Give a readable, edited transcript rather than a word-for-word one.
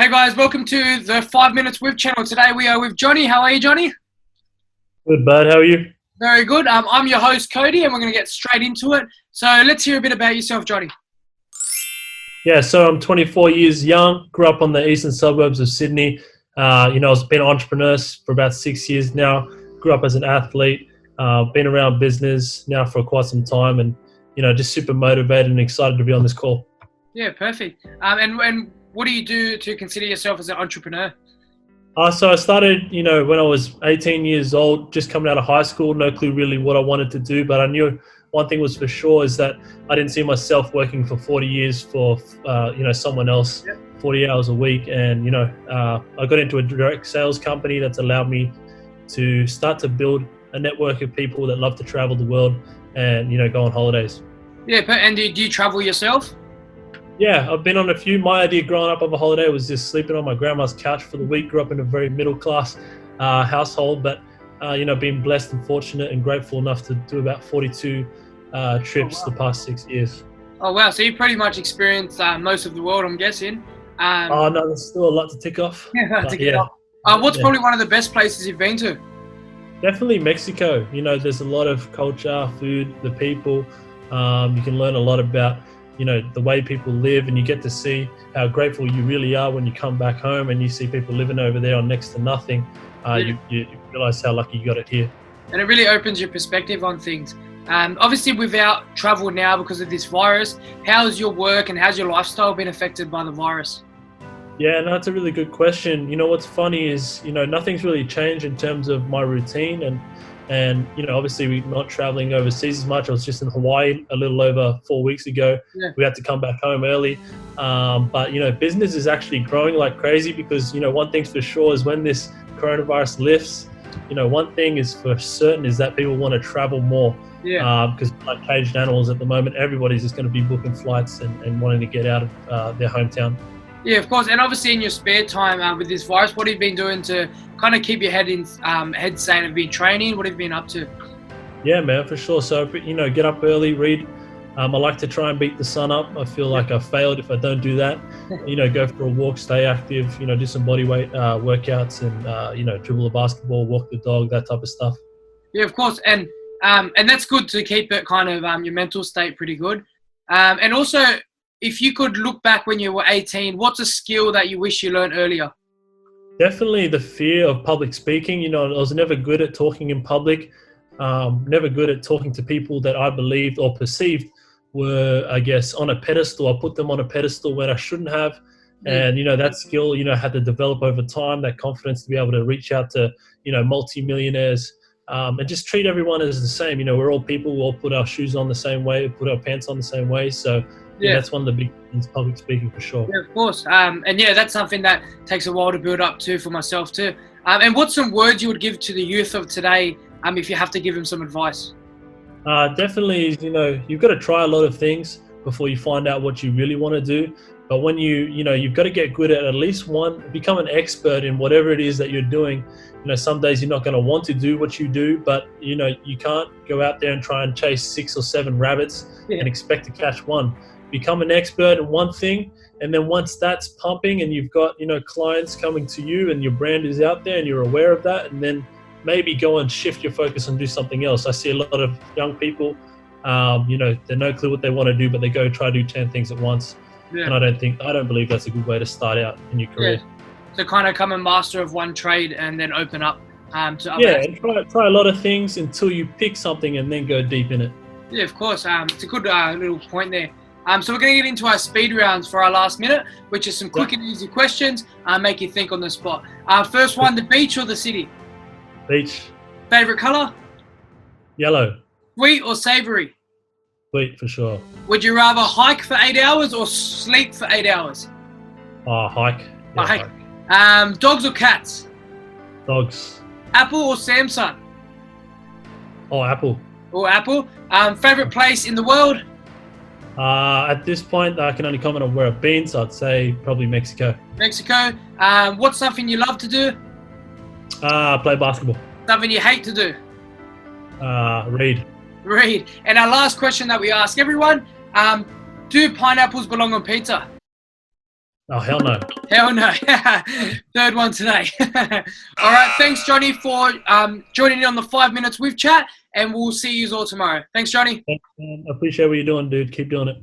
Hey guys, welcome to the 5 Minutes With channel. Today we are with Jonnie. How are you, Jonnie? Good, bud. How are you? Very good. I'm your host, Cody, and we're going to get straight into it. So let's hear a bit about yourself, Jonnie. Yeah, so I'm 24 years young, grew up on the eastern suburbs of Sydney. I've been an entrepreneur for about 6 years now, grew up as an athlete, been around business now for quite some time and, just super motivated and excited to be on this call. Yeah, perfect. And what do you do to consider yourself as an entrepreneur? So I started, when I was 18 years old, just coming out of high school, no clue really what I wanted to do, but I knew one thing was for sure is that I didn't see myself working for 40 years for, someone else, 40 hours a week. And, I got into a direct sales company that's allowed me to start to build a network of people that love to travel the world and, go on holidays. Yeah, and do you travel yourself? Yeah, I've been on a few. My idea growing up of a holiday was just sleeping on my grandma's couch for the week. Grew up in a very middle-class household, but, being blessed and fortunate and grateful enough to do about 42 trips the past 6 years. Oh, wow. So you pretty much experienced most of the world, I'm guessing. No, there's still a lot to tick off. What's probably one of the best places you've been to? Definitely Mexico. There's a lot of culture, food, the people. You can learn a lot about the way people live, and you get to see how grateful you really are when you come back home and you see people living over there on next to nothing. You realize how lucky you got it here. And it really opens your perspective on things. Obviously, without travel now because of this virus, how's your work and how's your lifestyle been affected by the virus? Yeah, no, that's a really good question. What's funny is, nothing's really changed in terms of my routine and obviously we're not traveling overseas as much. I was just in Hawaii a little over 4 weeks ago. Yeah. We had to come back home early. But business is actually growing like crazy because, one thing's for sure is when this coronavirus lifts, one thing is for certain is that people want to travel more. Yeah. Because like caged animals at the moment, everybody's just going to be booking flights and wanting to get out of their hometown. Yeah, of course. And obviously in your spare time with this virus, what have you been doing to kind of keep your head sane? Have you been training? What have you been up to? Yeah, man, for sure. So, get up early, read. I like to try and beat the sun up. I feel like I've failed if I don't do that. Go for a walk, stay active, do some body weight workouts and, dribble a basketball, walk the dog, that type of stuff. Yeah, of course. And that's good to keep it kind of your mental state pretty good. And also, if you could look back when you were 18, what's a skill that you wish you learned earlier? Definitely the fear of public speaking. I was never good at talking in public, never good at talking to people that I believed or perceived were, I guess, on a pedestal. I put them on a pedestal when I shouldn't have. And, that skill, had to develop over time, that confidence to be able to reach out to, multi-millionaires and just treat everyone as the same. We're all people. We all put our shoes on the same way, put our pants on the same way. So, yeah, that's one of the big things, public speaking for sure. Yeah, of course. And that's something that takes a while to build up to for myself too. And what's some words you would give to the youth of today if you have to give them some advice? Definitely, you've got to try a lot of things before you find out what you really want to do. But when you've got to get good at least one, become an expert in whatever it is that you're doing. Some days you're not going to want to do what you do, but, you can't go out there and try and chase 6 or 7 rabbits and expect to catch one. Become an expert in one thing, and then once that's pumping and you've got clients coming to you and your brand is out there and you're aware of that, and then maybe go and shift your focus and do something else. I see a lot of young people, they're no clue what they want to do, but they go try to do 10 things at once. Yeah. And I don't believe that's a good way to start out in your career. Yeah. So kind of become a master of one trade and then open up to other. Yeah, and try a lot of things until you pick something and then go deep in it. Yeah, of course. It's a good little point there. So we're going to get into our speed rounds for our last minute, which is some quick and easy questions, make you think on the spot. First one, the beach or the city? Beach. Favorite color? Yellow. Sweet or savory? Sweet, for sure. Would you rather hike for 8 hours or sleep for 8 hours? Hike. Yeah, hike. Dogs or cats? Dogs. Apple or Samsung? Apple. Apple. Favorite place in the world? At this point, I can only comment on where I've been, so I'd say probably Mexico. Mexico. What's something you love to do? Play basketball. Something you hate to do? Read. Read. And our last question that we ask everyone, do pineapples belong on pizza? Oh, hell no. Hell no. Third one today. All right. Thanks, Jonnie, for joining in on the 5 minutes with chat, and we'll see you all tomorrow. Thanks, Jonnie. Thanks, man. I appreciate what you're doing, dude. Keep doing it.